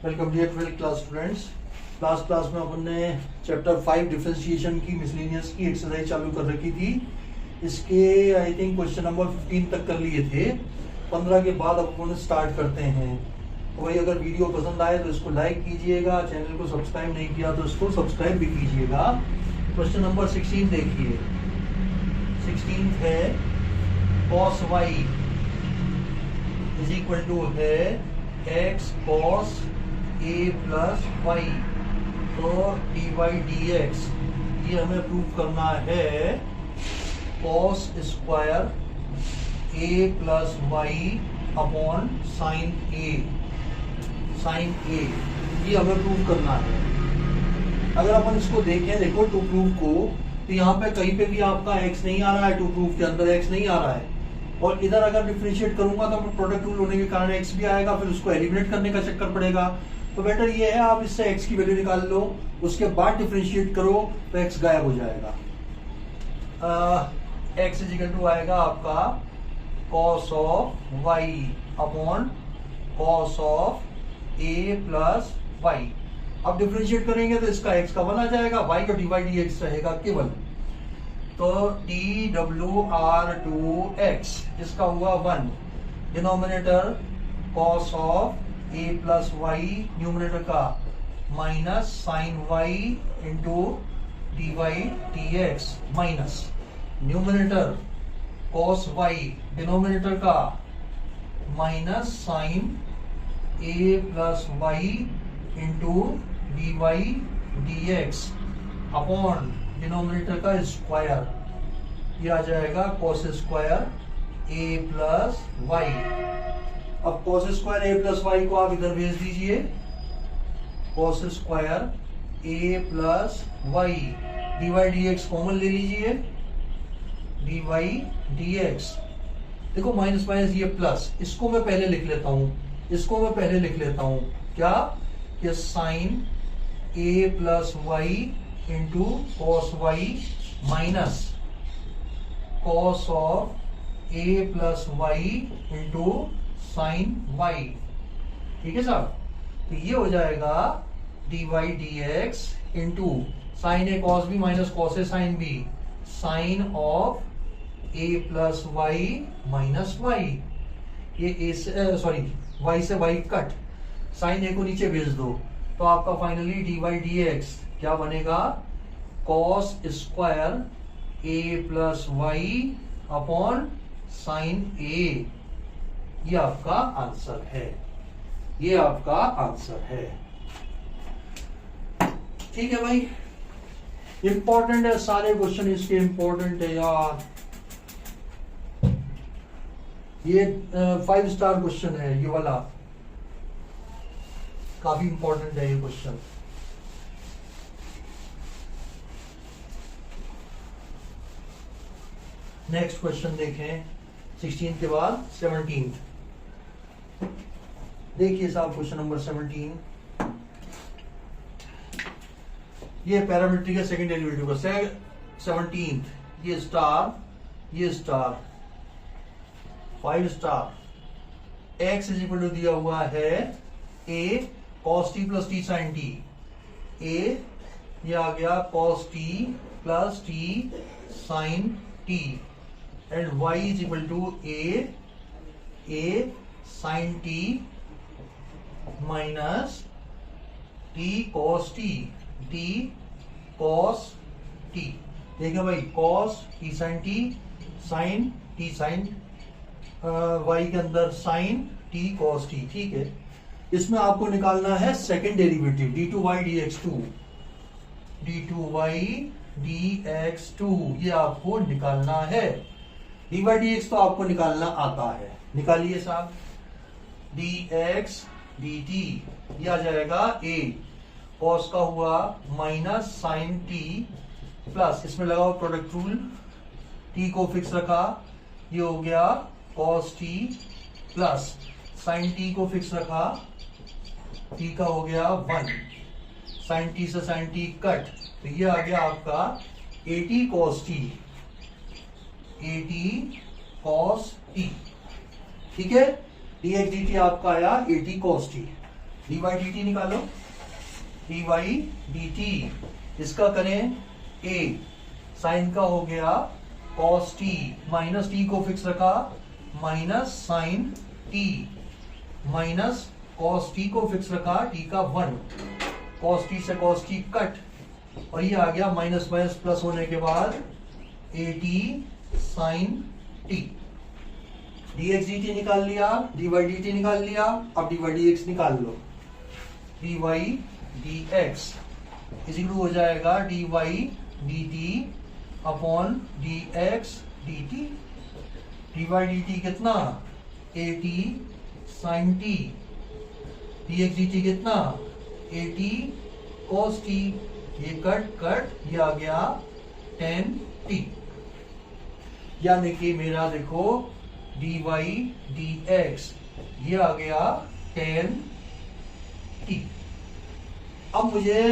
Welcome dear 12th class students. Last class में अपन ने चैप्टर 5 डिफरेंशिएशन की मिसलेनियस की एक्सरसाइज चालू कर रखी थी। इसके आई थिंक क्वेश्चन नंबर 15 तक कर लिए थे। 15 के बाद अपन स्टार्ट करते हैं। तो भाई अगर वीडियो पसंद आए तो इसको लाइक कीजिएगा, चैनल को सब्सक्राइब नहीं किया तो इसको सब्सक्राइब भी कीजिएगा। क्वेश्चन नंबर 16 देखिए। 16 है cos y is equal to है x cos a plus y. तो dy dx ये हमें प्रूव करना है cos square a plus y upon sine a। ये हमें प्रूव करना है। अगर अपन इसको देखें, देखो टू प्रूव को, तो यहाँ पे कहीं पे भी आपका x नहीं आ रहा है, टू प्रूव के अंदर x नहीं आ रहा है। और इधर अगर डिफरेंशिएट करूंगा तो प्रोडक्ट रूल होने के कारण x भी आएगा, फिर उसको एलिमिनेट करने का चक्कर पड़ेगा। तो बेटर ये है आप इससे x की वैल्यू निकाल लो, उसके बाद डिफरेंशिएट करो तो x गायब हो जाएगा। x इज इक्वल टू आएगा आपका cos of y upon cos of a plus y. अब डिफरेंशिएट करेंगे तो इसका x का 1 आ जाएगा, y का dy dx रहेगा केवल। तो dwr2x इसका हुआ 1, denominator cos of a plus y, numerator का minus sine y into dy dx, minus numerator cos y, denominator का minus sine a plus y into dy dx upon denominator का square, ये आ जाएगा cos square a plus y. अब cos square a plus y को आप इधर भेज दीजिए, cos square a plus y, dy dx common ले लीजिए, dy dx। देखो माइनस माइनस ये प्लस, इसको मैं पहले लिख लेता हूं, क्या कि sine a plus y into cos y minus cos of a plus y into sine y. ठीक है साहब। तो ये हो जाएगा dy dx into sine A cos B minus cos A sine B, sine of a plus y minus y. ये a से sorry y से y कट, साइन ए को नीचे भेज दो तो आपका फाइनली dy dx क्या बनेगा, cos square a plus y upon sine a। ये आपका आंसर है, ठीक है भाई। इंपॉर्टेंट है, सारे क्वेश्चन इसके इंपॉर्टेंट है यार। ये 5 स्टार क्वेश्चन है, ये वाला काफी इंपॉर्टेंट है ये क्वेश्चन। नेक्स्ट क्वेश्चन देखें, 16 के बाद 17। देखिए साहब क्वेश्चन नंबर 17। ये पैरामीट्रिक है सेकंड डेरिवेटिव का 17, ये star 5 star. x is equal to दिया हुआ है a cos t plus t sin t, a ये आ गया cos t plus t sin t, and y is equal to a sin t minus t cos t देखिए भाई cos t sin t, sin t sin y के अंदर sin t cos t। ठीक है, इसमें आपको निकालना है सेकेंड डेरिवेटिव d2y dx2, ये आपको निकालना है। dy dx तो आपको निकालना आता है, निकालिए साहब। dx dt ये आ जाएगा a, cos का हुआ माइनस साइन t प्लस, इसमें लगाओ प्रोडक्ट रूल, t को फिक्स रखा, ये हो गया cos t plus sign t को फिक्स रखा, t का हो गया 1, साइन t से साइन t कट, तो ये आ गया आपका 80 cos t, ठीक है। dx dt आपका आया 80 cos t। D Y D T निकालो, डी वाई डी टी, इसका करें ए, साइन का हो गया कॉस टी, माइनस टी को फिक्स रखा, minus sine T, minus cos T को फिक्स रखा, टी का 1, कॉस टी से कॉस टी कट, और ये आ गया माइनस माइनस प्लस होने के बाद A T sine T. D x D T निकाल लिया, डी वाई डी टी निकाल लिया, अब डी वाई डी एक्स निकाल लो। डी वाई डी एक्स इस हो जाएगा d Y D t upon d x D T. D Y D t कितना, a T sine T, D x D t कितना, ए टी कॉस टी, ये cut cut, ये आ गया tan t, यानी कि मेरा देखो डी वाई डी एक्स ये आ गया tan t। अब मुझे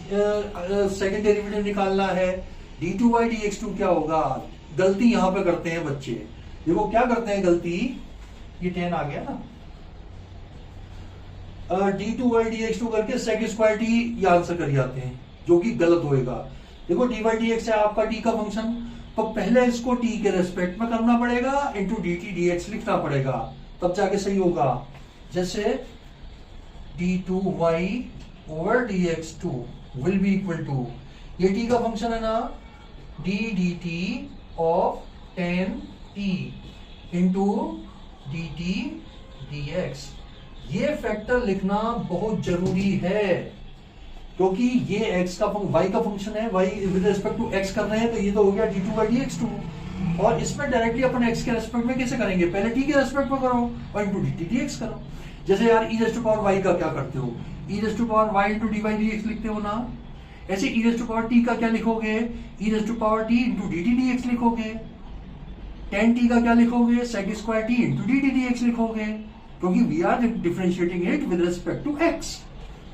सेकेंड डेरिवेटिव निकालना है, D two Y D X two क्या होगा। गलती यहां पे करते हैं बच्चे, देखो क्या करते हैं गलती, ये tan आ गया ना, D two Y D X two करके सेक स्क्वायर टी ये आंसर कर जाते हैं, जो कि गलत होएगा। देखो डी वाई डी एक्स है आपका टी का फंक्शन, तो पहले इसको टी के रेस्पेक्ट में करना पड़ेगा, into D T D X लिखना पड़ेगा, तब जाके सही होगा। जैसे D two Y over D X two will be equal to, ये टी का फंक्शन है ना, D D T of tan T into D T D X. ये फैक्टर लिखना बहुत जरूरी है, क्योंकि ये x का y का फंक्शन है, y with respect to x कर रहे हैं, तो ये तो हो गया d2 by dx2, और इसमें डायरेक्टली अपन x के रेस्पेक्ट में कैसे करेंगे, पहले t के रेस्पेक्ट में करो और इंटू dt dx करो। जैसे यार e raise to power y का क्या करते हो, e raise to power y into dy dx लिखते हो ना, ऐसे e raise to power t का क्या लिखोगे, e raise to power t into dt dx लिखोगे। tan t का क्या लिखोगे, sec square t into dt dx लिखोगे, क्योंकि we are differentiating it with respect to x।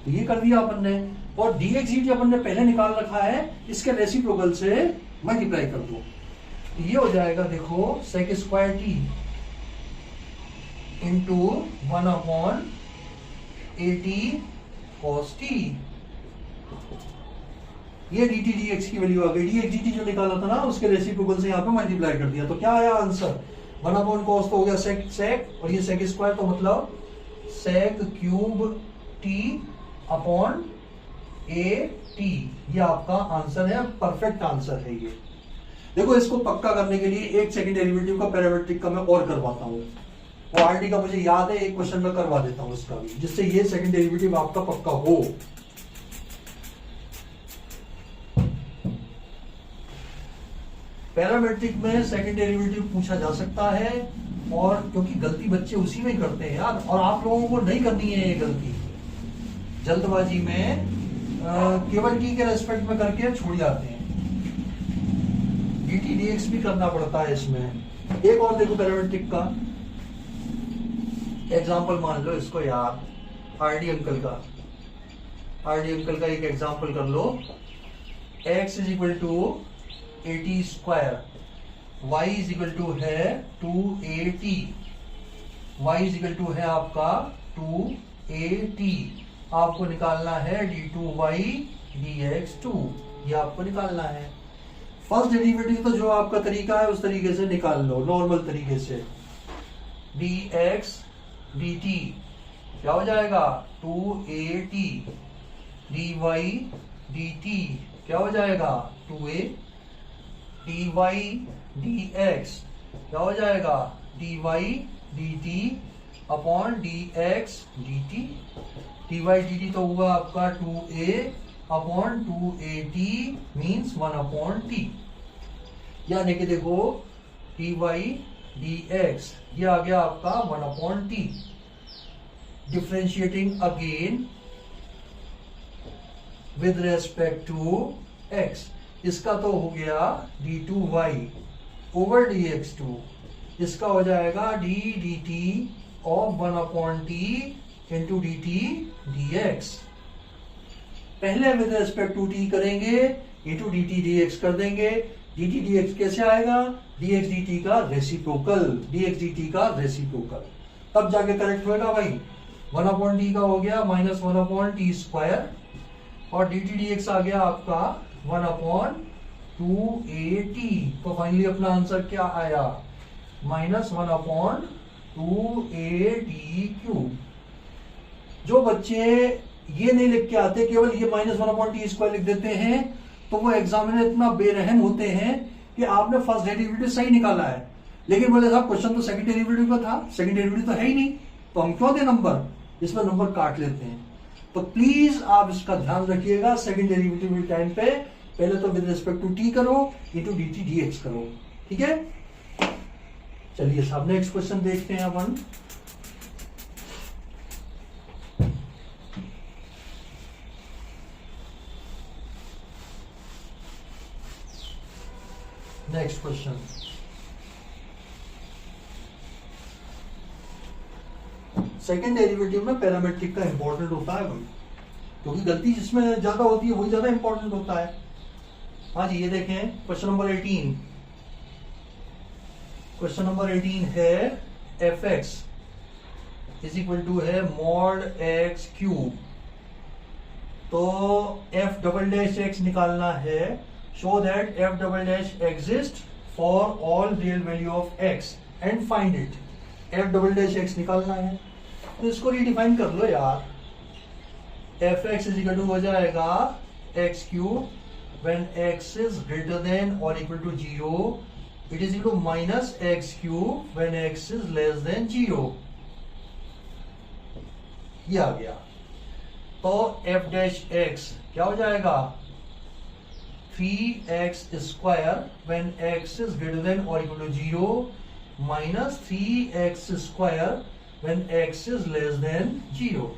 तो ये कर दिया अपन ने, और dx dt अपन ने पहले निकाल रखा है, इसके रेसिप्रोकल से मल्टीप्लाई कर दो, तो ये हो जाएगा देखो sec square t into 1 upon A t cos t, ये dt dx की वैल्यू आ गई। dx dt जो निकाला था ना, उसके रेसिप्रोकल से यहाँ पे मल्टीप्लाई कर दिया, तो क्या आया आंसर, 1 अपॉन कॉस तो हो गया सेक सेक, और ये सेक स्क्वायर तो मतलब sec cube T upon A T, ये आपका आंसर है, परफेक्ट आंसर है ये। देखो इसको पक्का करने के लिए एक सेकंड डेरिवेटिव का पैरामेट्रिक का मैं और करवाता हूँ, वो आरडी का मुझे याद है, एक क्वेश्चन में करवा देता हूँ उसका भी, जिससे ये सेकंड डेरिवेटिव आपका पक्का हो। पैरामेट्रिक में सेकंड डेरिवेटिव पूछा जा सकता है, और क्योंकि गलती बच्चे उसी में करते हैं यार, और आप लोगों को नहीं करनी है ये गलती, जल्दबाजी में केवल टी के रेस्पेक्ट में करके छोड़ जाते हैं, dt dx भी करना पड़ता है इसमें। एक और देखो पैरामेट्रिक का एग्जांपल मान लो इसको यार, आरडी अंकल का एक एग्जांपल कर लो, x is equal to 80 square, y is equal to है 280, y इज इक्वल टू है आपका 280, आपको निकालना है d2y dx2, ये आपको निकालना है। फर्स्ट डेरिवेटिव तो जो आपका तरीका है उस तरीके से निकाल लो, नॉर्मल तरीके से, dx dt क्या हो जाएगा 280, dy dt क्या हो जाएगा 2a, dy dx क्या हो जाएगा dy dt upon dx dt, dy dt तो होगा आपका 2a upon 280 means 1 upon t, यानी कि देखो dy dx ये आ गया आपका 1 upon t। Differentiating again with respect to x, इसका तो हो गया d2y ओवर dx2, इसका हो जाएगा d dt of 1 upon t into dt dx। पहले विद रेस्पेक्ट टू t करेंगे, इंटू dt dx कर देंगे, dt dx कैसे आएगा, dx dt का रेसिप्रोकल, तब जाके करेक्ट होगा भाई। 1 अपॉन टी का हो गया माइनस 1 अपॉन टी स्क्वायर, और डी टी डी एक्स आ गया आपका 1 अपॉन 2a t। तो फाइनली अपना आंसर क्या आया, माइनस 1 अपॉन 2a t³। जो बच्चे ये नहीं लिख के आते, केवल ये माइनस 1 अपॉन टी स्क्वायर लिख देते हैं, तो वो एग्जामिनर इतना बेरहम होते हैं कि आपने फर्स्ट डेरिवेटिव सही निकाला है, लेकिन बोले साहब क्वेश्चन तो सेकंड डेरिवेटिव का था, सेकंड डेरिवेटिव तो है ही नहीं, तो हम क्यों दे नंबर, इसमें नंबर काट लेते हैं। तो प्लीज आप इसका ध्यान रखिएगा, सेकंड डेरिवेटिव के टाइम पे पहले तो विद रिस्पेक्ट टू टी करो, into D T D x करो, ठीक है। चलिए साहब नेक्स्ट क्वेश्चन देखते हैं अपन। नेक्स्ट क्वेश्चन, सेकेंड डेरिवेटिव में पैरामेट्रिक का इंपॉर्टेंट होता है भाई, क्योंकि गलती जिसमें ज्यादा होती है वही ज्यादा इंपॉर्टेंट होता है। हाँ जी, ये देखें क्वेश्चन नंबर 18। क्वेश्चन नंबर 18 है f x is equal to है मॉड एक्स क्यूब। तो एफ डबल डैश एक्स निकालना है, show that f double dash exist for all real value of x and find it. F double dash x निकालना है, तो इसको redefine कर लो यार। F x is equal to हो जाएगा x cube when x is greater than or equal to 0, it is equal to minus x cube when x is less than 0। ये आ गया, तो f dash x क्या हो जाएगा 3x square when x is greater than or equal to 0 minus 3x square when x is less than 0।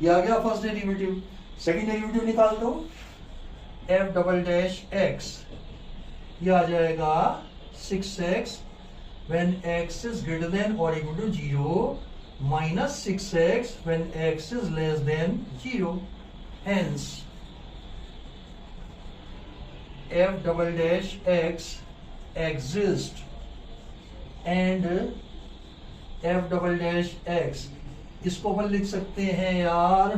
ये आ गया फर्स्ट डेरिवेटिव। सेकंड डेरिवेटिव निकाल दो, एफ डबल डैश एक्स, ये आ जाएगा 6x when x is greater than or equal to 0 minus 6x when x is less than 0। Hence f double dash x exists and f double dash x, इसको अपन लिख सकते हैं यार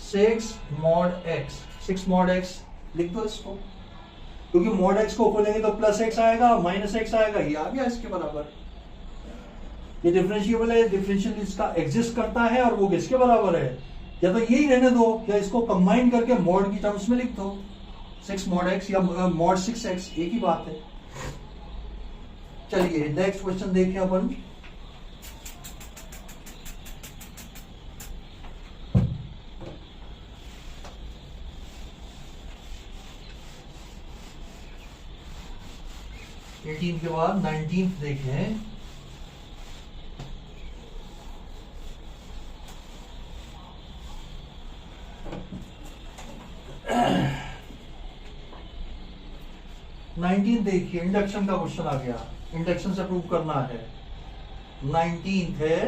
6 mod x, 6 mod x लिख दो इसको, क्योंकि mod x को खोलेंगे तो प्लस x आएगा माइनस x आएगा, ये आ गया इसके बराबर। ये डिफरेंशिएबल है, डिफरेंशियल इसका एग्जिस्ट करता है और वो किसके बराबर है, या तो यही रहने दो या इसको कंबाइन करके mod की टर्म्स में लिख दो 6 mod x या mod 6x, एक ही बात है। चलिए नेक्स्ट क्वेश्चन देखें अपन। के बाद 19 देखें। देखिए इंडक्शन का क्वेश्चन आ गया, इंडक्शन से प्रूव करना है। 19 है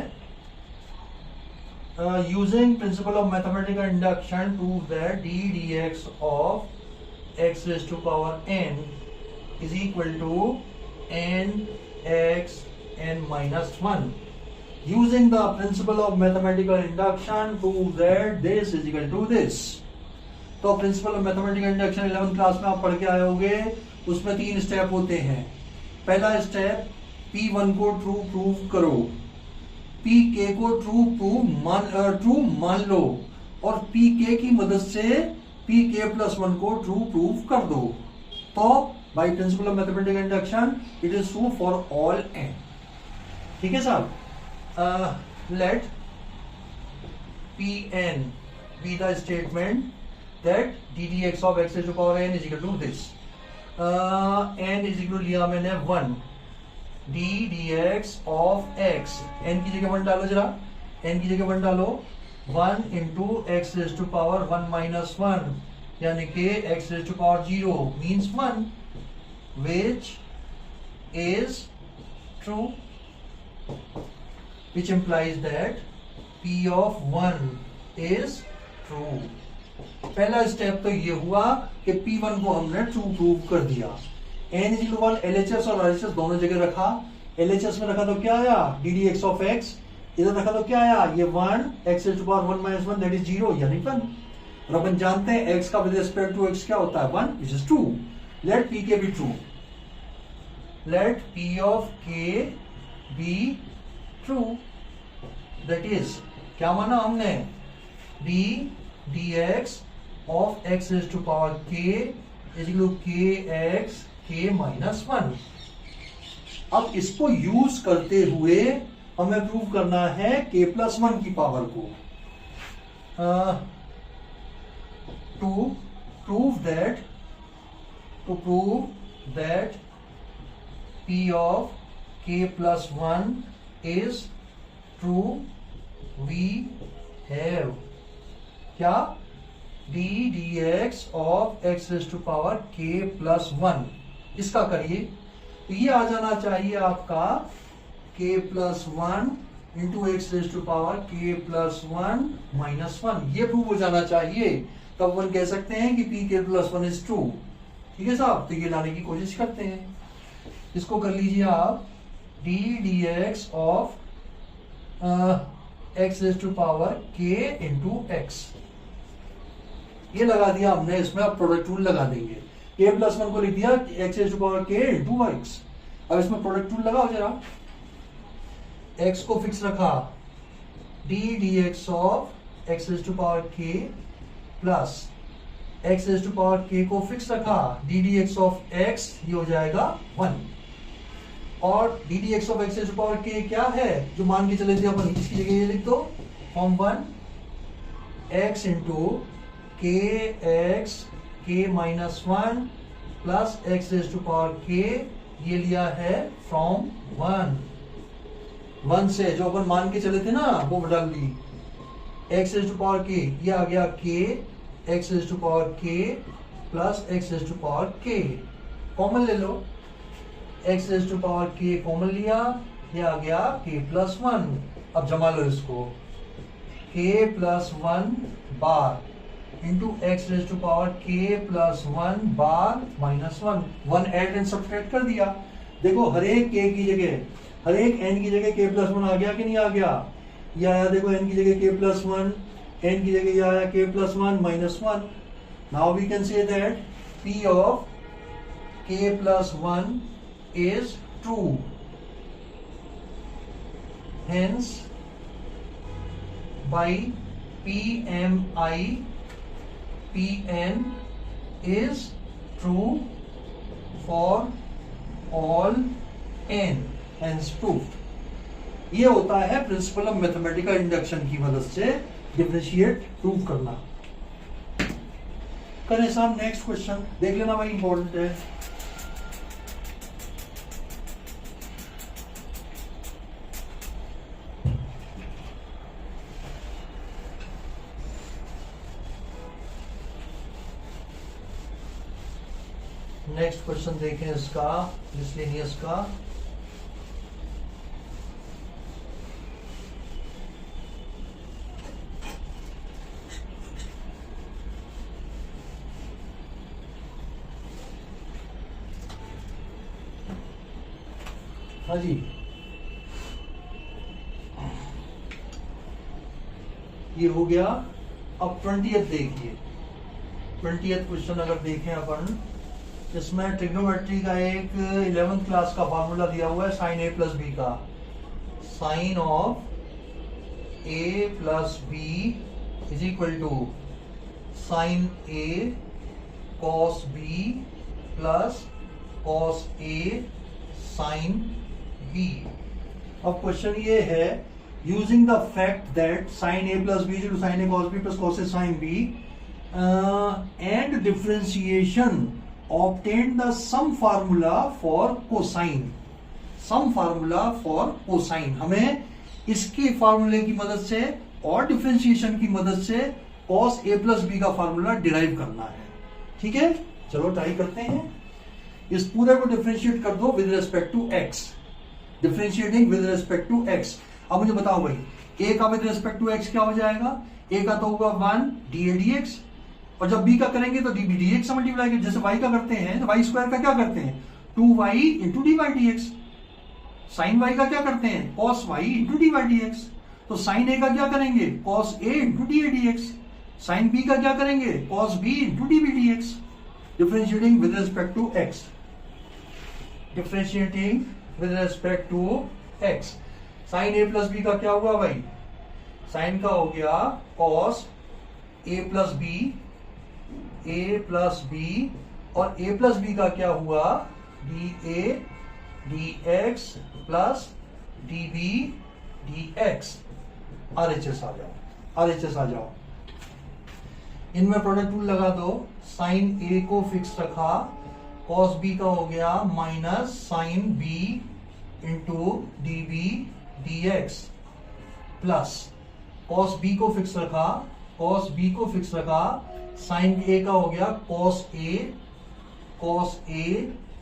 using principle of mathematical induction prove that d d x of x raise to power n is equal to n x n minus 1 using the principle of mathematical induction prove that this is equal to this। तो principal of mathematical induction 11th class में आप पढ़ के आए होंगे, उसमें 3 step होते हैं। पहला स्टेप P1 को ट्रू प्रूव करो, Pk को ट्रू मान लो और Pk की मदद से Pk प्लस 1 को ट्रू प्रूव कर दो। तो by principle of mathematical induction it is true for all n। ठीक है साहब, let Pn be the statement that d dx of x raised to power n is equal to this। n is equal to लिया मैंने 1, d dx of x, n की जगह 1 डालो जरा, n की जगह 1 डालो, 1 into x raised to power 1 minus 1, यानी कि x raised to power 0 means 1, which is true, which implies that P of 1 is true। पहला स्टेप तो ये हुआ कि P1 को हमने ट्रू प्रूव कर दिया। n is equal to 1 LHS और RHS दोनों जगह रखा, LHS में रखा तो क्या आया, d d x of x, इधर रखा तो क्या आया, ये 1 x raise to power 1 minus 1 that is 0, यानी 1। और अपन जानते हैं x का विद रिस्पेक्ट टू x क्या होता है, 1 which is true. Let p k be true, let p of k be true, that is क्या माना हमने, d dx of x raise to power k is equal to kx k minus 1। अब इसको use करते हुए हमें prove करना है k प्लस 1 की पावर को, to prove that p of k plus 1 is true we have क्या, d dx of x raise to power k plus 1। इसका करिए तो ये आ जाना चाहिए आपका k plus 1 into x raise to power k plus 1 minus 1, ये प्रूव हो जाना चाहिए। तब अपन कह सकते हैं कि p k plus 1 is true. ठीक है साहब, तो ये लाने की कोशिश करते हैं। इसको कर लीजिए आप, d dx of x raise to power k into x, ये लगा दिया हमने, इसमें आप प्रोडक्ट रूल लगा देंगे। k प्लस 1 को लिख दिया x raise to power k into x. अब इसमें प्रोडक्ट रूल लगाओ जरा, x को फिक्स रखा, d dx of x raise to power k plus x raise to power k को फिक्स रखा, d dx ऑफ x ये हो जाएगा 1, और d dx of x raise to power k क्या है जो मान के चले थे अपन, इसकी जगह ये लिख दो, form 1 x into k x k minus 1 plus x raise to power k, ये लिया है फ्रॉम 1 से जो अपन मान के चले थे ना वो डाल दी, x raise to power k, ये आ गया k x raise to power k plus x raise to power k, common ले लो, x raise to power k common लिया, ये आ गया k प्लस 1। अब जमा लो इसको, k प्लस 1 बार into x raise to power k plus 1 बार माइनस 1 एड एंड सब्ट्रैक्ट कर दिया। देखो हर एक k की जगह, हर एक n की जगह k प्लस 1 आ गया कि नहीं आ गया, ये आया देखो n की जगह k प्लस 1, n की जगह ये आया k plus 1 minus 1। Now we can say that p of k plus 1 is true, hence by Pn is true for all n, hence proved। ये होता है प्रिंसिपल ऑफ मैथमेटिकल इंडक्शन की मदद से डिफरेंशिएट प्रूव करना। करें साहब नेक्स्ट क्वेश्चन देख लेना भाई, इंपॉर्टेंट है। नेक्स्ट क्वेश्चन देखें इसका, मिसलेनियस का। हाँ जी, ये हो गया। अब 20th देखिए, 20th क्वेश्चन अगर देखें अपन, इसमें ट्रिग्नोमेट्री का एक 11th क्लास का फार्मूला दिया हुआ है साइन a प्लस बी का, sine of a plus b is equal to sine a cos b plus cos a sine b। अब क्वेश्चन ये है, using the fact that sine a plus b is equal to sine a cos b plus cos a sine b and differentiation obtained the sum formula for cosine, sum formula for cosine। हमें इसके फार्मूले की मदद से और differentiation की मदद से cos a प्लस b का फार्मूला डिराइव करना है। ठीक है, चलो ट्राई करते हैं। इस पूरे को डिफरेंशिएट कर दो with respect to x, differentiating with respect to x। अब मुझे बताओ भाई, a का विद रिस्पेक्ट टू x क्या हो जाएगा, a का तो होगा 1 dA dx, और जब b का करेंगे तो डी dx से मल्टीप्लाई करेंगे, जैसे y का करते हैं तो y स्क्वायर का क्या करते हैं 2y into dy dx। Sine y का क्या करते हैं, cos y into d Y D x. तो साइन ए का क्या करेंगे, cos a into d A d x. Sine b का क्या करेंगे, cos b into d B d x. Differentiating with respect to x, differentiating with respect to x. Sine a plus B का क्या हुआ भाई, साइन का हो गया cos a plus B, A plus B, और ए प्लस बी का क्या हुआ, डी ए d x plus d B d x. RHS आ जाओ, आरएचएस आ जाओ, इनमें प्रोडक्ट रूल लगा दो। साइन ए को फिक्स रखा, कॉस बी का हो गया minus sine B into d B d x, plus cos b को फिक्स रखा, कॉस बी को फिक्स रखा, साइन ए का हो गया cos a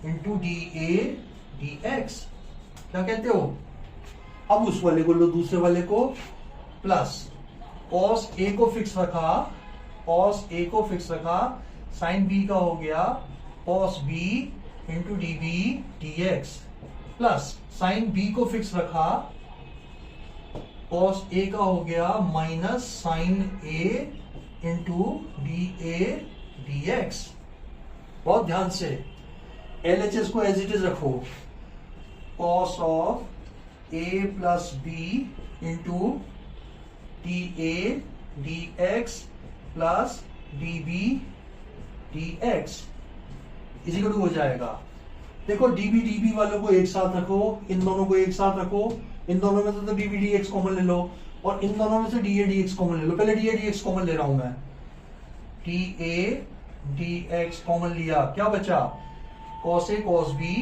into d A d x. क्या कहते हो, अब उस वाले को लो, दूसरे वाले को, प्लस कॉस ए को फिक्स रखा, कॉस ए को फिक्स रखा, साइन बी का हो गया cos b into d B d x, plus sine b को फिक्स रखा, कॉस ए का हो गया minus sine a into d A d x. बहुत ध्यान से एलएचएस को एज इट इज रखो, cos of A plus B into d A d x plus d B d x इसी को हो जाएगा। देखो डीबी वालों को एक साथ रखो, इन दोनों को एक साथ रखो, इन दोनों में से तो डीबी डी एक्स कॉमन ले लो, और इन दोनों में से डी ए डी एक्स कॉमन ले लो। पहले डी ए डी एक्स कॉमन ले रहा हूं मैं, डी ए डी एक्स कॉमन लिया, क्या बचा, कॉस ए कॉस बी,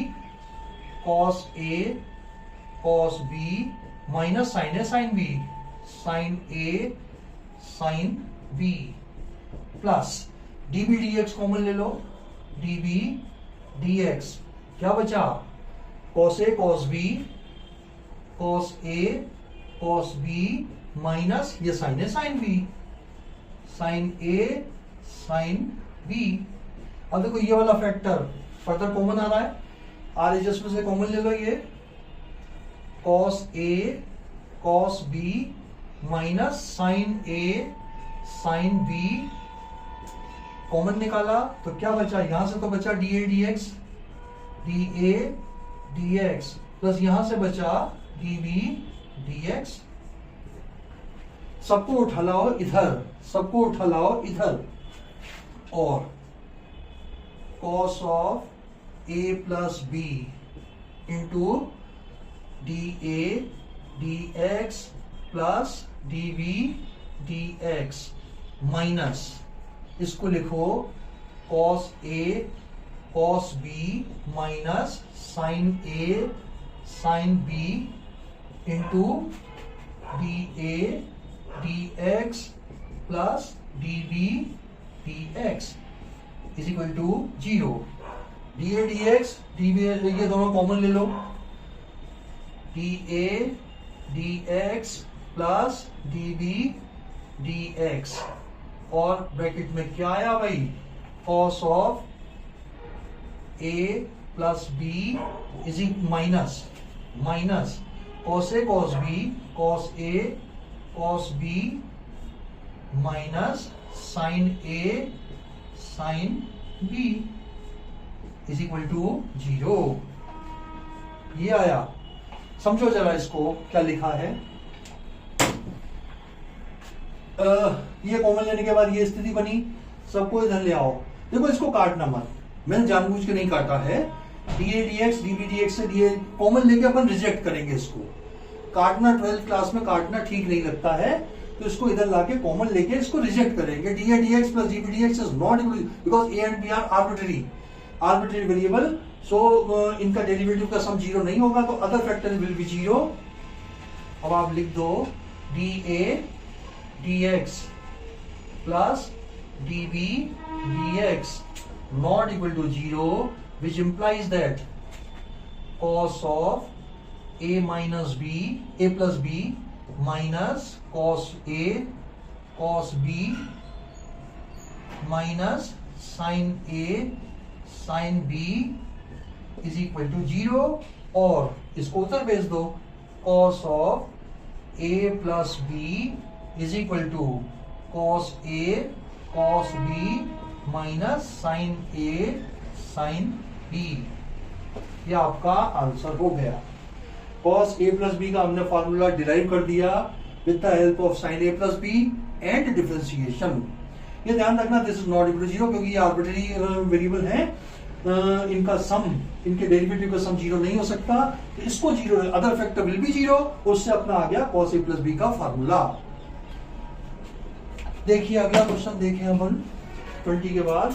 कॉस ए कॉस बी माइनस साइन ए साइन बी, साइन ए sine B, plus d B d x common ले लो, डीबी डी एक्स, क्या बचा, कॉस ए कॉस बी, कॉस ए कॉस बी माइनस ये sine ए sine B, sine ए sine B. अब देखो ये वाला factor further common आ रहा है, आरएचएस में से कॉमन ले लो, ये cos A cos B minus sine A sine B common निकाला, तो क्या बचा, यहां से तो बचा D A d x, D A d x, plus यहां से बचा डी बी डी एक्स। सबको उठा लाओ इधर, सबको उठा लाओ इधर, और cos of A plus B into d A d x plus d B d x minus, इसको लिखो cos A cos B minus sine A sine B into d A d x plus d B d x is equal to 0। D A d x d B ये दोनों common ले लो, d ए d x plus d B d x, और bracket में क्या आया भाई, cos of A plus b is minus minus cos A cos B, cos A cos B minus sine A sine b is equal to 0। ये आया, समझो जरा इसको क्या लिखा है। ये कॉमन लेने के बाद ये स्थिति बनी, सबको इधर ले आओ। देखो इसको काटना मत, मैंने जानबूझ के नहीं काटा है, डी ए d x d B d x से डी कॉमन लेके अपन रिजेक्ट करेंगे इसको। काटना 12th क्लास में काटना ठीक नहीं लगता है, तो इसको इधर लाके कॉमन लेके इसको रिजेक्ट करेंगे। D A d x plus d B d x is not equal, because A and B are arbitrary variable, so इनका डेरिवेटिव का सम 0 नहीं होगा, तो अदर फैक्टर विल बी 0। अब आप लिख दो d A d x plus d B d x not equal to 0, which implies that cos of a minus b, a plus b minus cos a cos b minus sin a sin b is equal to 0, और इसको उधर भेज दो, cos of a plus b is equal to cos a cos b minus sin a sin b। ये आपका answer हो गया। cos a plus B का हमने फॉर्मूला डिराइव कर दिया with the help of sin a plus b and differentiation. ये ध्यान रखना this is not equal to zero, क्योंकि ये आर्बिट्रेरी वेरिएबल है, इनका सम, इनके डेरिवेटिव का सम जीरो नहीं हो सकता, तो इसको zero, other factor will be zero, उससे अपना आ गया cos a प्लस बी का फॉर्मूला। देखिए अगला क्वेश्चन देखें अपन 20 के बाद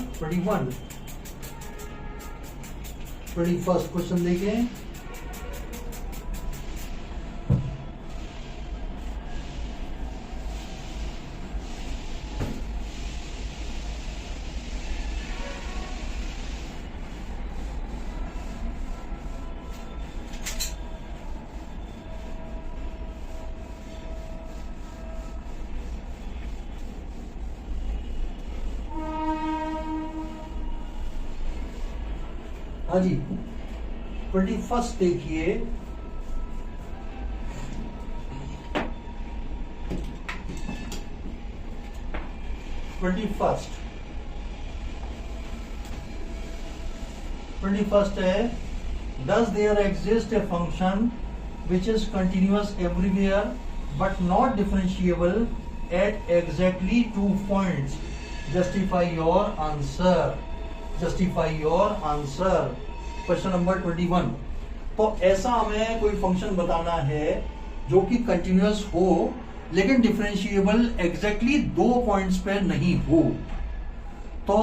21st क्वेश्चन देखें। हाँ जी 21st देखिए। ट्वेंटी फर्स्ट है, does there exist a function which is continuous everywhere but not differentiable at exactly 2 points? Justify your answer. Justify your answer. Question number 21। तो ऐसा हमें कोई फंक्शन बताना है जो कि कंटिन्यूअस हो लेकिन डिफरेंशिएबल एग्जैक्टली 2 पॉइंट्स पे नहीं हो। तो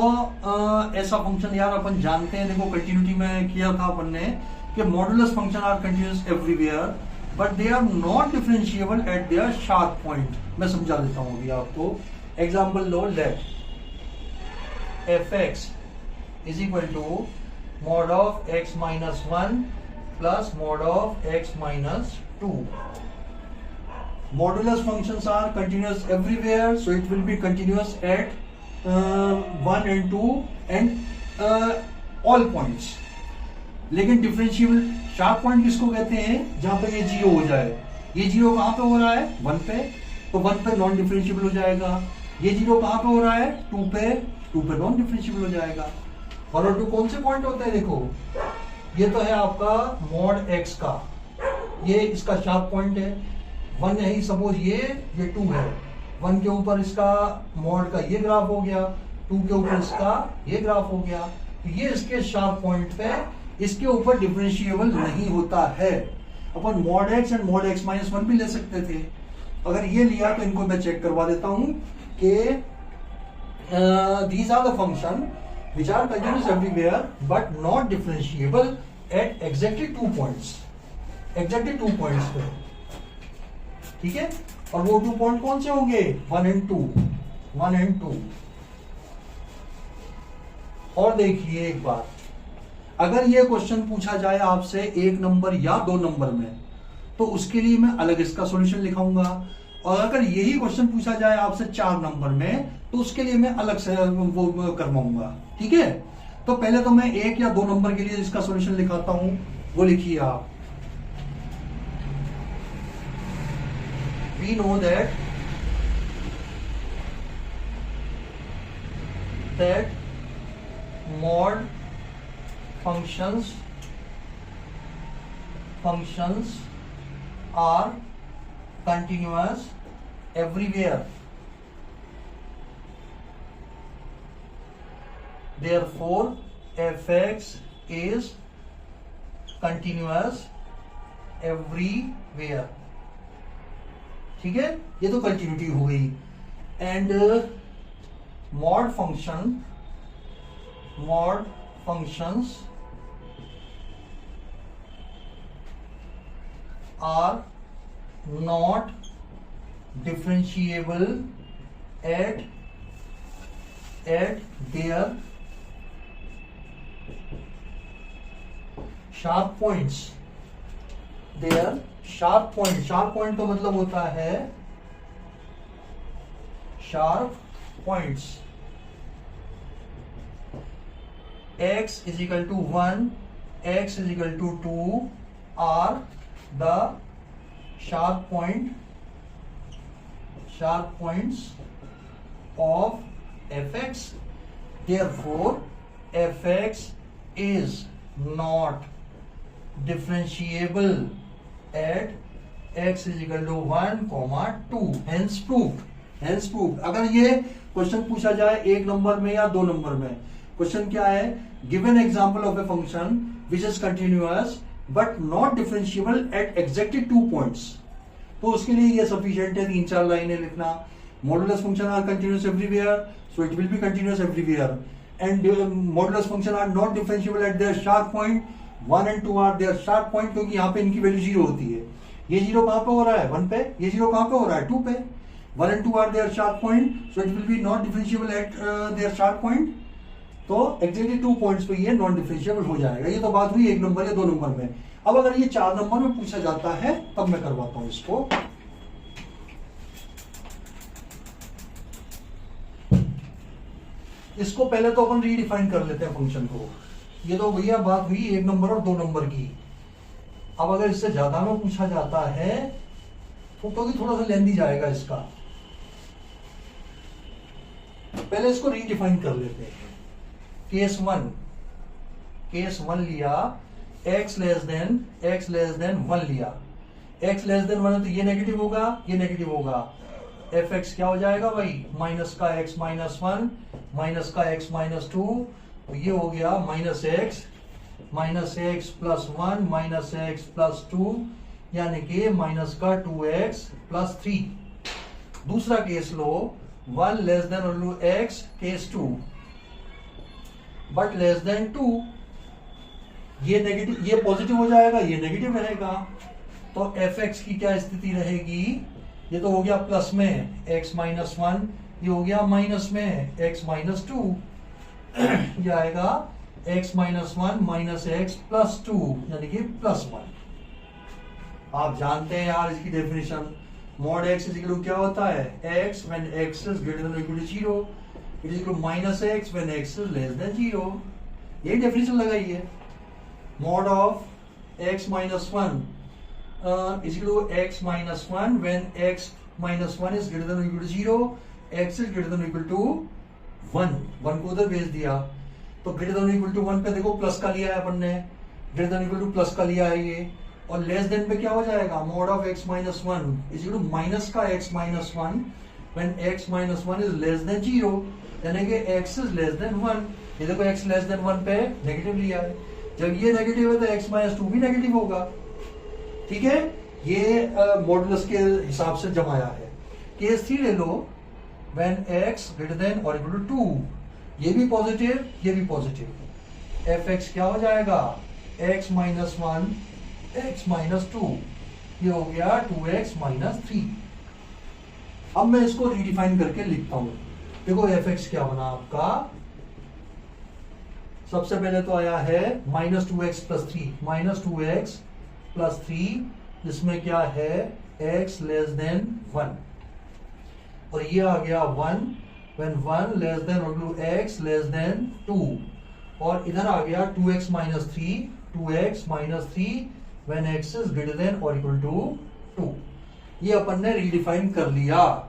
ऐसा फंक्शन यार अपन जानते हैं, देखो कंटिन्यूटी में किया था अपन ने कि modulus function are continuous everywhere but they are not differentiable at their sharp point. मैं समझा देता हूं अभी आपको। एग्जांपल लो, let fx is equal to mod of x minus 1 plus mod of x minus 2. Modulus functions are continuous everywhere, so it will be continuous at 1 and 2 and all points. लेकिन differentiable sharp point किसको कहते हैं? जहां पे ये zero हो जाए। ये जीरो कहां पे हो रहा है? 1 पे, तो 1 पे नॉन डिफरेंशिएबल हो जाएगा। ये जीरो कहां पे हो रहा है? 2 पे नॉन डिफरेंशिएबल हो जाएगा। 1 और 2 कौन से पॉइंट होते हैं? देखो ये तो है आपका मॉड x का, ये इसका शार्प पॉइंट है। 1 है ही सपोज, ये 2 है। 1 के ऊपर इसका मॉड का ये ग्राफ हो गया, 2 के ऊपर इसका ये ग्राफ हो गया। तो ये इसके शार्प पॉइंट पे इसके ऊपर डिफरेंशिएबल नहीं होता है। अपन mod x and mod x minus 1 भी ले सकते थे। अगर ये लिया तो इनको मैं चेक करवा देता हूं कि these are the function which are continuous everywhere but not differentiable at exactly 2 points. Exactly 2 points पे, ठीक है। और वो 2 पॉइंट कौन से होंगे? 1 and 2, 1 and 2। और देखिए एक बात, अगर ये क्वेश्चन पूछा जाए आपसे 1 नंबर या 2 नंबर में, तो उसके लिए मैं अलग इसका सॉल्यूशन लिखाऊंगा। और अगर यही क्वेश्चन पूछा जाए आपसे 4 नंबर में, तो उसके लिए मैं अलग से वो करवाऊंगा, ठीक है। तो पहले तो मैं 1 या 2 नंबर के लिए इसका सॉल्यूशन लिखाता हूं, वो लिखिए आप। We know that mod functions are continuous everywhere. Therefore, fx is continuous everywhere. ठीक है, ये तो कंटिन्यूटी हो गई। And mod functions are not differentiable at their sharp points. Their sharp point का मतलब होता है sharp points. x is equal to 1, x is equal to 2 are the sharp points of fx. Therefore fx is not differentiable at x is equal to 1, 2. Hence proved. अगर ये question पूछा जाए एक number में या दो नंबर में, question क्या है, given example of a function which is continuous but not differentiable at exactly 2 points, तो उसके लिए ये सफिशिएंट है 3-4 लाइनें लिखना. Modulus function are continuous everywhere, so it will be continuous everywhere, and modulus function are not differentiable at their sharp point. 1 and 2 are their sharp point, क्योंकि यहाँ पे इनकी वैल्यू 0 होती है. ये 0 कहां पे हो रहा है, 1 पे. ये 0 कहां पे हो रहा है, 2 पे. 1 and 2 are their sharp point, so it will be not differentiable at their sharp point. तो एक्जेक्टली 2 पॉइंट्स पे ये नॉन डिफरेंशिएबल हो जाएगा. ये तो बात हुई 1 नंबर या 2 नंबर में. अब अगर ये 4 नंबर में पूछा जाता है तब मैं करवाता हूं इसको. इसको पहले तो अपन रीडिफाइन कर लेते हैं फंक्शन को. ये तो भैया बात हुई 1 नंबर और 2 नंबर की. अब अगर इससे ज्यादा में पूछा जाता है तो क्योंकि थोड़ा सा लेंदी जाएगा इसका, पहले इसको रीडिफाइन कर लेते हैं. केस 1 लिया, x लेस देन 1 लिया. x लेस देन 1 है तो ये नेगेटिव होगा, ये नेगेटिव होगा. fx क्या हो जाएगा भाई, माइनस का x माइनस 1 माइनस का x माइनस 2, तो ये हो गया minus x plus 1 minus x plus 2, यानी कि माइनस का 2x प्लस 3. दूसरा केस लो, 1 लेस देन और x, case 2 but less than 2. ये नेगेटिव, ये पॉजिटिव हो जाएगा, ये नेगेटिव रहेगा. तो fx की क्या स्थिति रहेगी, ये तो हो गया प्लस में x माइनस 1, ये हो गया माइनस में x माइनस 2. ये आएगा x minus 1 minus x plus 2, यानी कि प्लस 1. आप जानते हैं यार इसकी definition, mod x is equal to क्या होता है, x when x is greater than equal to 0, it is equal to minus x when x is less than 0. यही डेफिनेशन लगाइए. Mod of x minus 1 is equal to x minus 1 when x minus 1 is greater than equal to 0, x is greater than equal to 1 को उधर भेज दिया. तो greater than equal to 1 पे देखो plus का लिया है अपन ने, greater than equal two plus का लिया है ये, और लेस देन पे क्या हो जाएगा, mod of x minus 1 is equal to minus का x minus 1 when x minus 1 is less than 0, यानी कि x इज लेस देन 1. ये देखो x लेस देन 1 पे नेगेटिव लिया है. जब ये नेगेटिव है तो x माइनस 2 भी नेगेटिव होगा. ठीक है, ये मॉडुलस के हिसाब से जमाया है. केस 3 ले लो, व्हेन x ग्रेटर देन और इक्वल टू 2, ये भी पॉजिटिव, ये भी पॉजिटिव. fx क्या हो जाएगा, x माइनस 1 x माइनस 2, ये हो गया 2x माइनस 3. अब मैं इसको रीडिफाइन करके लिखता हूं. देखो fx क्या बना आपका, सबसे पहले तो आया है minus 2x plus 3, minus 2x plus 3, जिसमें क्या है x लेस देन 1, और ये आ गया 1 व्हेन 1 लेस देन और x लेस देन 2, और इधर आ गया 2x minus 3, 2x minus 3 when x is greater than or equal to 2. ये अपन ने रीडिफाइन कर लिया.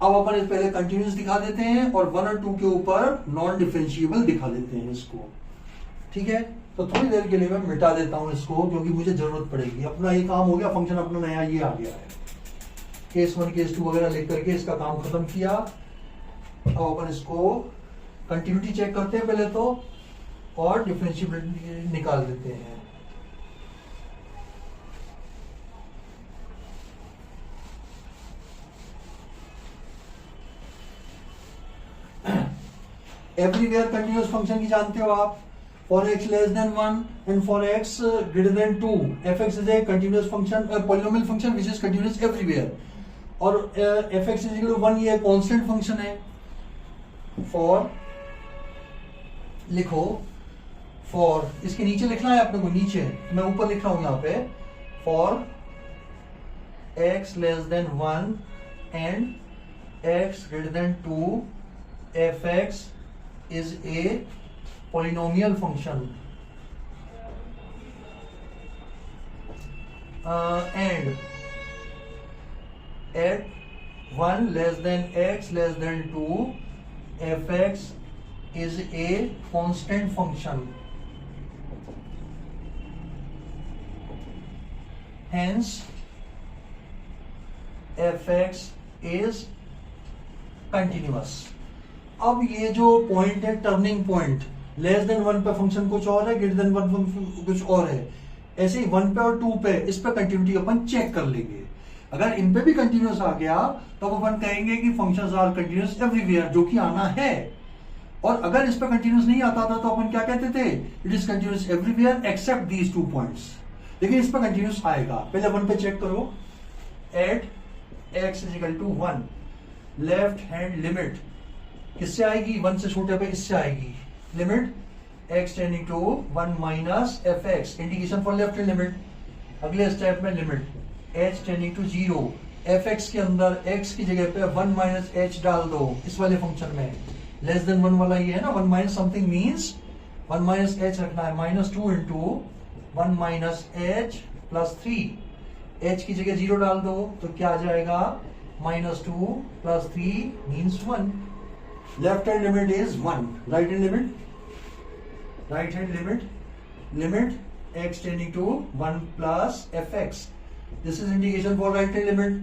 अब अपन इस पहले कंटिन्यूस दिखा देते हैं और 1 और 2 के ऊपर नॉन डिफरेंशिएबल दिखा देते हैं इसको. ठीक है, तो थोड़ी देर के लिए मैं मिटा देता हूं इसको, क्योंकि मुझे जरूरत पड़ेगी. अपना ये काम हो गया, फंक्शन अपना नया ये आ गया है. केस 1 केस 2 वगैरह लिख करके इसका काम खत्म किया. अब अपन इसको कंटिन्यूटी चेक करते हैं पहले तो, और डिफरेंशिएबिलिटी निकाल देते हैं. एवरीवेयर कंटिन्यूअस फंक्शन की जानते हो आप. For x less than 1 and for x greater than 2, fx is a continuous function, polynomial function which is continuous everywhere. और fx इज इक्वल टू 1 ये कांस्टेंट फंक्शन है. फॉर लिखो, फॉर इसके नीचे लिखना है अपने को, नीचे मैं ऊपर लिख रहा हूं यहाँ पे, for x less than 1 and x greater than 2, fx is a polynomial function. एंड एट 1 less than x less than 2 fx is a constant function, hence fx is continuous. अब ये जो पॉइंट है टर्निंग पॉइंट, लेस देन 1 पे function कुछ और है, ग्रेटर देन 1 कुछ और है, ऐसे ही 1 पे और 2 पे इस पे कंटिन्यूटी अपन चेक कर लेंगे। अगर इन पे भी कंटिन्यूस आ गया तो अपन कहेंगे कि फंक्शंस आर कंटिन्यूस एवरीवेयर, जो कि आना है। और अगर इस पे कंटिन्यूस नहीं आता था तो अपन क्या कहते थे, it is continuous everywhere except these 2 points. लेकिन इस पे कंटिन्यूस आएगा। पहले 1 पे चेक करो, at x is equal to 1, left hand limit किससे आएगी, 1 से छोटे पे इससे आएगी, limit x tending to 1 minus fx, indication for left hand limit. अगले स्टेप में limit h tending to 0, fx के अंदर x की जगह पे 1 माइनस h डाल दो इस वाले फंक्शन में, लेस देन 1 वाला ये है ना, 1 minus something means 1 minus h रखना है, -2 into 1 minus h plus 3, h की जगह 0 डाल दो तो क्या आ जाएगा, -2 plus 3 means 1। Left hand limit is 1, right hand limit limit x tending to 1 plus fx, this is indication for right hand limit.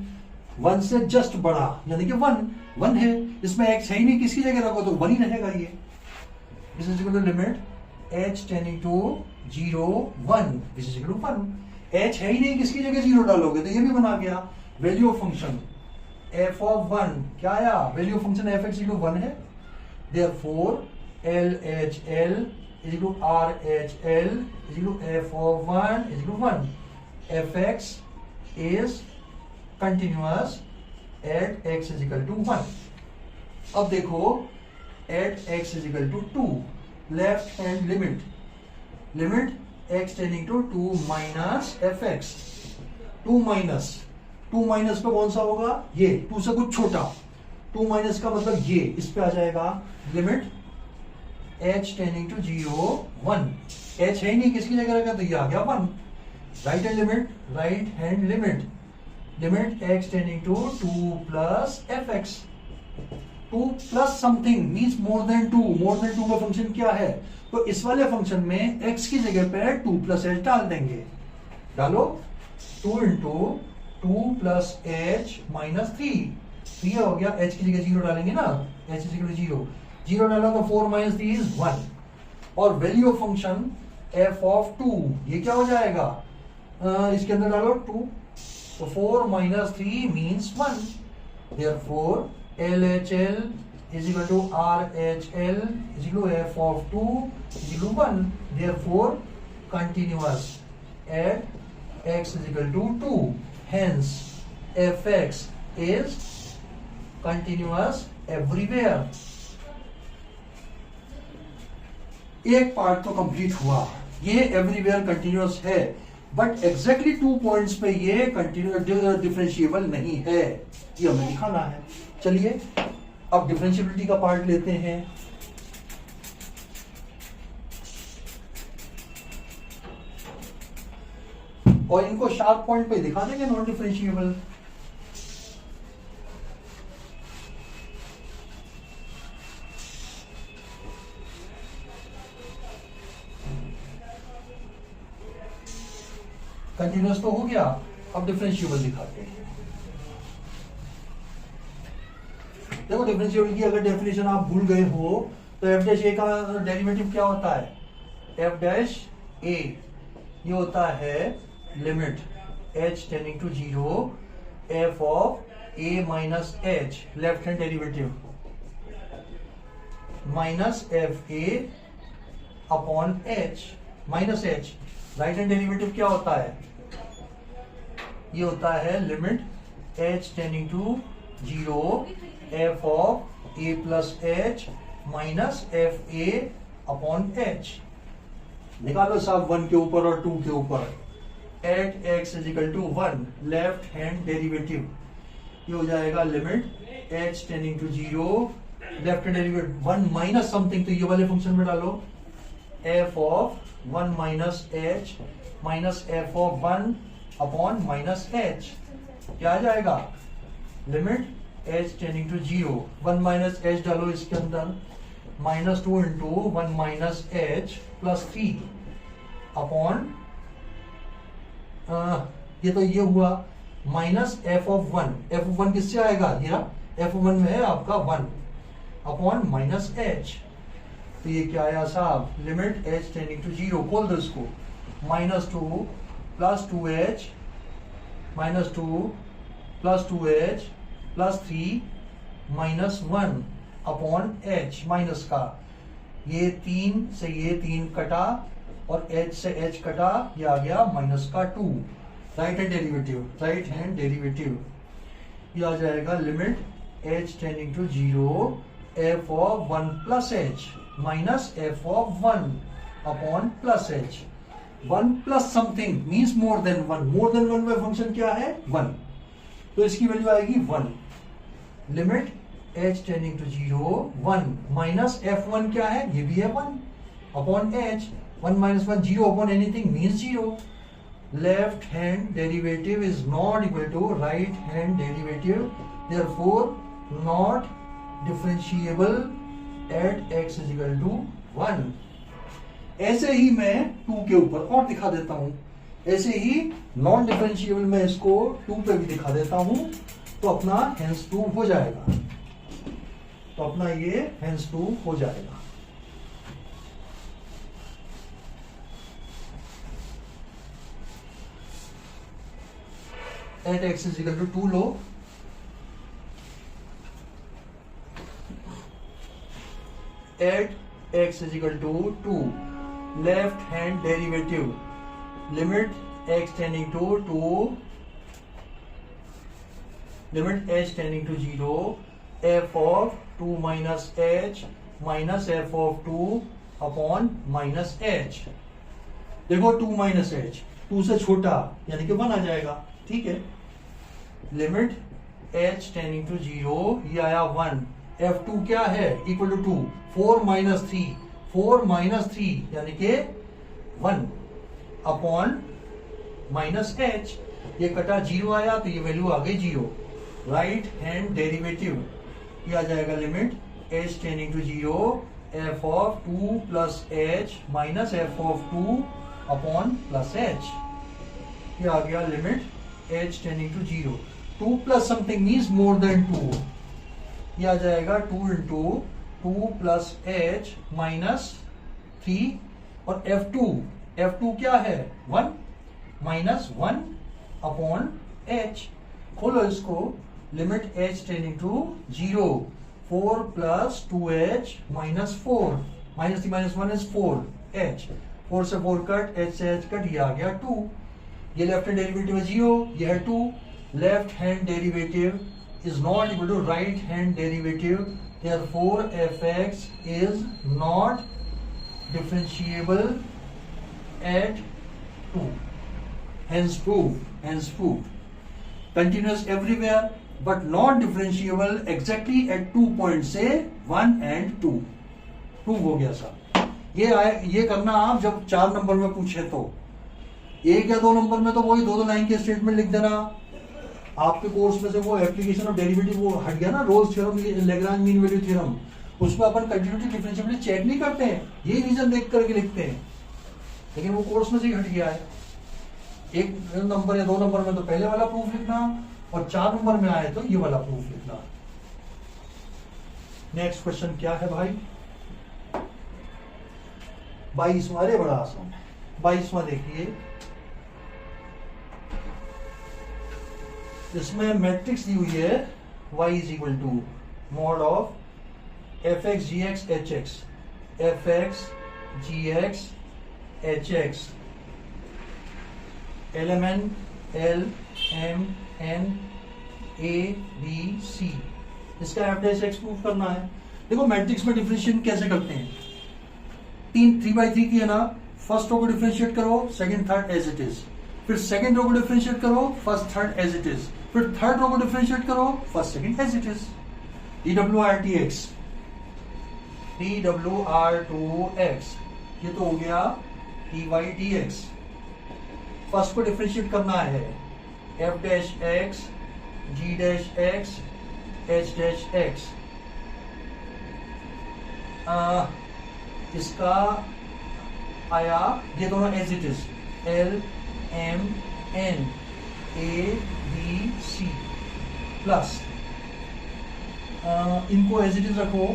1 से जस्ट बड़ा यानी कि 1 है, इसमें x है ही नहीं, किसकी जगह रखो तो 1 ही रहेगा ये। This is equal to limit h tending to 0 1, this is equal to 1। h है ही नहीं, किसकी जगह 0 डालोगे तो ये भी बना गया। Value of function f of 1 क्या आया, value of function fx equal to 1 है, therefore LHL is equal to RHL is equal to f of 1 is equal to 1, fx is continuous at x is equal to 1। अब देखो at x is equal to 2, left hand limit x tending to 2 minus fx, 2 minus पे कौन सा होगा, ये 2 से कुछ छोटा, 2 माइनस का मतलब ये, इस पे आ जाएगा limit h tending to 0 1, h है ही नहीं, किसकी जगह रखा तो ये आ गया 1। Right hand limit x tending to 2 plus fx, 2 plus something means more than 2 का फंक्शन क्या है, तो इस वाले फंक्शन में x की जगह पे 2 प्लस h डाल देंगे, डालो 2 इंटू 2 प्लस h माइनस 3 हो गया, h की जगह 0 डालेंगे ना, h इज इक्वल टू 0 डाला तो 4 माइनस 3 इज 1, और value of function f of 2 ये क्या हो जाएगा, इसके अंदर डालो 2, तो 4 minus 3 means 1, therefore LHL is equal to RHL is equal to f of 2 is equal to 1, therefore continuous at x is equal to 2, hence fx is continuous everywhere। एक part तो कंप्लीट हुआ, ये एवरीवेयर कंटिन्यूअस है, but exactly 2 points पे ये continuous differentiable नहीं है, ये हमें दिखाना है। चलिए अब डिफरेंशिएबिलिटी का पार्ट लेते हैं। और इनको शार्प पॉइंट पे दिखा देंगे नॉन डिफरेंशिएबल। कंटिन्यूअस तो हो गया, अब डिफरेंशिएबल दिखाते हैं। देखो डिफरेंशिएबल की अगर डेफिनेशन आप भूल गए हो तो एफ डैश ए का डेरिवेटिव क्या होता है, एफ डैश ए ये होता है limit h tending to 0 f of a minus h, left hand derivative minus f a upon h minus h। Right hand derivative क्या होता है, ये होता है limit h tending to 0 f of a plus h minus f a upon h। निकालो साहब 1 के ऊपर और 2 के ऊपर। At x is equal to 1 left hand derivative ये हो जाएगा limit h tending to 0 left hand derivative 1 minus something, तो ये वाले फंक्शन में डालो f of 1 minus h minus f of 1 upon minus h. क्या आ जाएगा? Limit h tending to 0, 1 minus h डालो इसके अंदर, -2 into 1 minus h plus 3 upon ये तो ये हुआ minus F of 1। F of 1 किससे आएगा? ये एफ ऑफ 1 में है आपका 1 अपॉन माइनस एच। तो ये क्या आया साहब? लिमिट एच टेंडिंग टू 0, खोल दो इसको, -2 plus 2h -2 plus 2h plus 3 -1 upon h minus का। ये 3 से ये 3 कटा और h से h कटा, ये आ गया माइनस का 2। राइट हैंड डेरिवेटिव ये आ जाएगा limit h tending to 0 f of 1 plus h minus f of 1 upon plus h। 1 plus something means more than 1, more than 1 में फंक्शन क्या है? 1, तो इसकी वैल्यू आएगी 1। Limit h tending to 0 1 minus f1 क्या है? ये भी है 1 upon h। 1 minus 1 0 upon anything means 0. Left hand derivative is not equal to right hand derivative, therefore not differentiable at x is equal to 1. ऐसे ही मैं 2 के ऊपर और दिखा देता हूं, ऐसे ही नॉन डिफरेंशिएबल में इसको 2 पे भी दिखा देता हूं, तो अपना hence 2 हो जाएगा, तो अपना ये hence 2 हो जाएगा। At x is equal to 2 low, at x is equal to 2, left hand derivative, limit x tending to 2, limit h tending to 0, f of 2 minus h minus f of 2 upon minus h। देखो 2 minus h 2 से छोटा यानी कि 1 आ जाएगा, ठीक है। Limit h tending to 0, ये आया 1, f2 क्या है? इक्वल टू 2, 4 माइनस 3, 4 माइनस 3 यानी कि 1 अपॉन माइनस h। ये कटा 0 आया तो ये वैल्यू आ गई 0। राइट हैंड डेरिवेटिव ये आ जाएगा limit h tending to 0 f of 2 plus h minus f of 2 upon plus h। ये आ गया limit h tending to 0। 2 plus something means more than 2, ये आ जाएगा 2 इंटू 2 प्लस h माइनस 3 और f2 क्या है? 1 माइनस 1 अपॉन h। खोलो इसको, limit h tending to 0, 4 plus 2h minus 4, minus 3 minus 1 is 4h, 4 से 4 कट, h से h कट, ये आ गया 2। ये लेफ्ट हैंड डेरिवेटिव है 0, ये है 2। Left hand derivative is not equal to right hand derivative, therefore fx is not differentiable at 2। hence proved continuous everywhere but not differentiable exactly at 2 points से 1 and 2। Prove हो गया साहब। ये करना आप जब 4 नंबर में पूछे तो, 1 या 2 नंबर में तो वही 2 लाइन के स्टेटमेंट लिख देना। आपके कोर्स में से वो एप्लीकेशन ऑफ डेरिवेटिव वो हट गया ना, Rolle's theorem, Lagrange mean value theorem, उसमें अपन कंटिन्यूटी डिफरेंशिएबिलिटी चेक नहीं करते हैं, ये रीजन देख करके लिखते हैं, लेकिन वो कोर्स में से ही हट गया है। 1 नंबर या 2 नंबर में तो पहले वाला प्रूफ लिखना और 4 नंबर में आए तो ये वाला प्रूफ लिखना। नेक्स्ट क्वेश्चन क्या है भाई? 22वां, अरे बड़ा आसान है। 22वां देखिए, इसमें मैट्रिक्स दी हुई है y is equal to mod of fx gx hx, fx gx hx, element L M N A B C, इसका एफ डैश एक्स प्रूफ करना है। देखो मैट्रिक्स में डिफरेंशिएशन कैसे करते हैं, 3/3 की है ना, फर्स्ट रो को डिफरेंशिएट करो, second third as it is, फिर सेकंड रो को डिफरेंशिएट करो, first third as it is, फिर थर्ड रो को डिफरेंशिएट करो, first second as it is. DWR2x, ये तो हो गया dy dx। फर्स्ट को डिफरेंशिएट करना है, f dash x g dash x h dash x, इसका आया ये दोनों as it is, l M N A B C plus इनको एज इट इज रखो,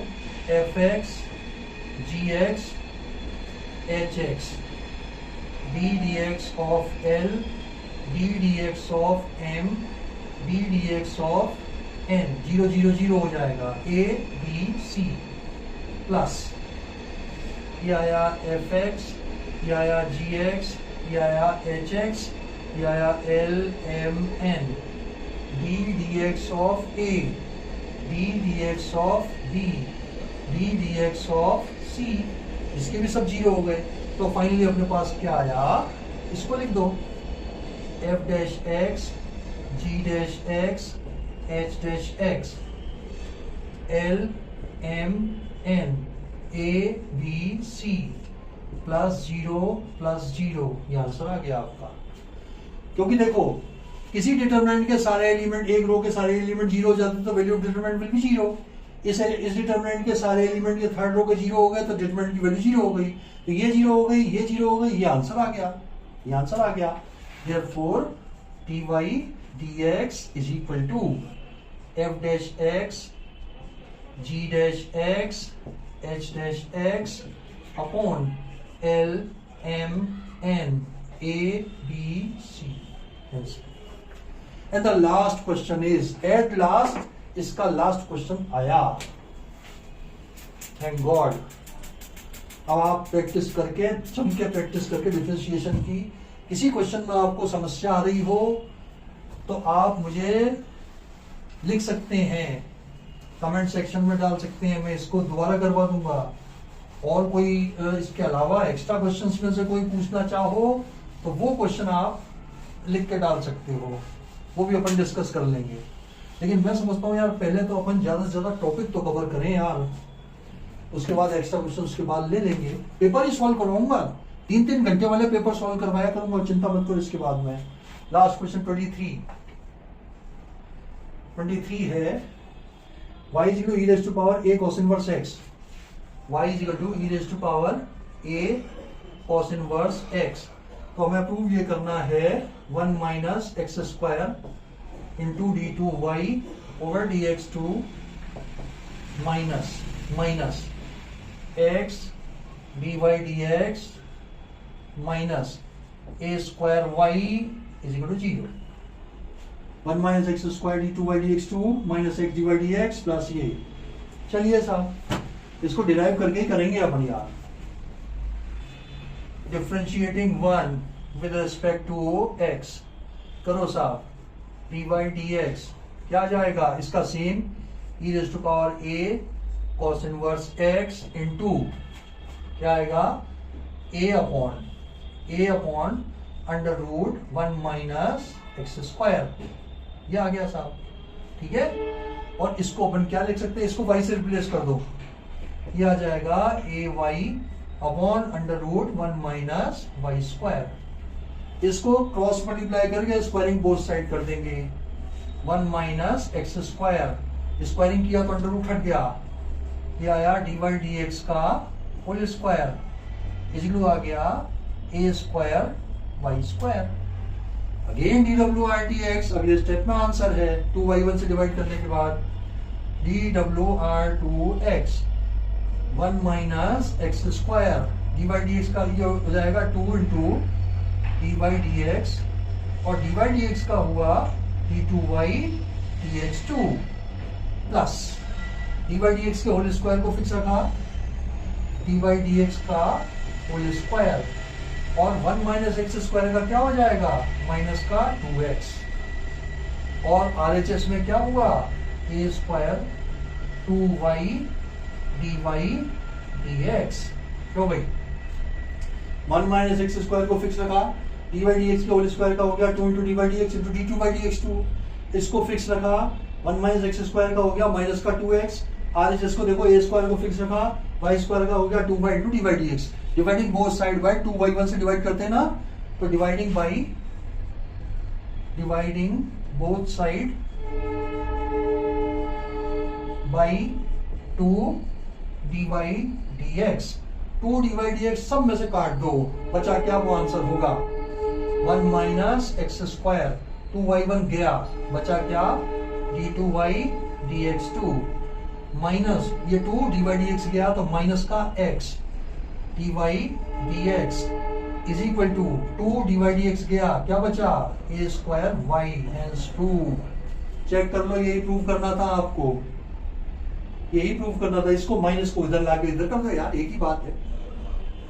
f x g x h x d d x of L d d x of M d d x of N, 0 0 0 हो जाएगा, ए B C plus ये आया F x, ये आया जी x, ये आया एच एक्स, ये आया l M n d d x of A d d x of B d d x of C, इसके भी सब 0 हो गए। तो फाइनली अपने पास क्या आया, इसको लिख दो, f dash x g dash x h dash x L M N A B C plus 0 ये आंसर आ गया आपका। क्योंकि देखो किसी डिटरमिनेंट के सारे एलिमेंट, एक रो के सारे एलिमेंट 0 हो जाते तो value of determinant will be 0। इस डिटरमिनेंट के सारे एलिमेंट के थर्ड रो के 0 हो गए तो डिटरमिनेंट की वैल्यू 0 हो गई, तो ये 0 हो गई, ये 0 हो गई, ये आंसर आ गया, ये आंसर आ गया। Therefore dy dx is equal to f dash x g dash x h dash x upon l m n a b c। and the last question is, at last इसका last question आया, thank God. अब आप practice करके, जम के practice करके differentiation की, किसी क्वेश्चन में आपको समस्या आ रही हो तो आप मुझे लिख सकते हैं, कमेंट सेक्शन में डाल सकते हैं, मैं इसको दोबारा करवा दूंगा। और कोई इसके अलावा एक्स्ट्रा क्वेश्चंस में से कोई पूछना चाहो तो वो क्वेश्चन आप लिख के डाल सकते हो, वो भी अपन डिस्कस कर लेंगे। लेकिन मैं समझता हूँ यार पहले तो अपन ज्यादा से ज्यादा टॉपिक तो कवर करें यार, उसके बाद एक्स्ट्रा क्वेश्चन उसके बाद ले लेंगे। पेपर ही सॉल्व करवाऊंगा, 3-3 घंटे वाले पेपर सॉल्व करवाया करूंगा, चिंता मत करो। इसके बाद में लास्ट क्वेश्चन 23 है, y is equal to e raised to power a cos inverse x, y is equal to e raised to power a cos inverse x। तो हमें प्रूव ये करना है 1 minus x square into d2y over dx2 minus x dy dx minus a square y is equal to 0। 1 minus x square d2y dx2 minus x dy dx plus ये। चलिए साहब इसको derive करके ही करेंगे अपन यार। Differentiating 1 with respect to x, करो साहब, dy dx क्या आ जाएगा, इसका same e raise to power a cos inverse x into क्या आएगा, a upon under root 1 minus x square, ये आ गया साहब, ठीक है। और इसको अपन क्या लिख सकते हैं, इसको y से रिप्लेस कर दो, ये आ जाएगा ay upon under root 1 minus y square. इसको क्रॉस मल्टीप्लाई करके स्क्वायरिंग बोथ साइड कर देंगे, 1 माइनस एक्स स्क्वायर, स्क्वायरिंग किया तो अंडर रूट हट गया, ये आया dy dx का होल स्क्वायर इक्वल आ गया a square y square. Again dwr dx अगले स्टेप में आंसर है, 2y1 से डिवाइड करने के बाद dwr2x 1 minus x square, dy dx का ये हो जाएगा 2 इंटू dy dx, और dy dx का हुआ d2y dx2 plus dy dx के होल स्क्वायर को फिक्स रखा, dy dx का होल स्क्वायर, और 1 माइनस एक्स स्क्वायर का क्या हो जाएगा, माइनस का 2x, और RHS में क्या हुआ, a square 2y dy dx। क्यों भाई, 1 माइनस एक्स स्क्वायर को फिक्स रखा, dy dx के होल स्क्वायर का हो गया 2 into dy dx into d2 by dx2, इसको फिक्स रखा, 1 माइनस एक्स स्क्वायर का हो गया माइनस का 2x, RHS को देखो a स्क्वायर को फिक्स रखा, y स्क्वायर का हो गया 2y into dy dx, dividing both side by 2y1 से डिवाइड करते हैं ना, तो dividing by dividing both side by 2 dy dx। 2 dy dx सब में से काट दो, बचा क्या, वो आंसर होगा 1 माइनस एक्स स्क्वायर। 2y1 गया, बचा क्या, d2y dx2 माइनस ये 2 dy dx गया तो माइनस का x dy dx is equal to 2 dy dx गया, क्या बचा, a square y hence 2। Check कर लो, यही प्रूव करना था आपको, यही प्रूव करना था। इसको माइनस को इधर लाके इधर कर दो यार, एक ही बात है।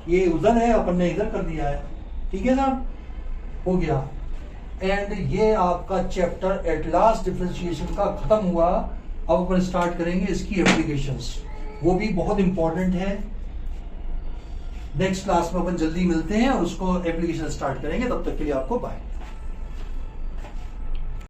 ये उधर है, अपन ने इधर कर दिया है, ठीक है ना, हो गया। एंड ये आपका चैप्टर एट लास्ट डिफरेंशिएशन का खत्म हुआ। अब अपन स्टार्ट करेंगे इसकी एप्लीकेशंस, वो भी बहुत इंपॉर्टेंट है। नेक्स्ट क्लास में अपन जल्दी मिलते हैं और उसको एप्लीकेशन स्टार्ट करेंगे। तब तक के लिए आपको बाय।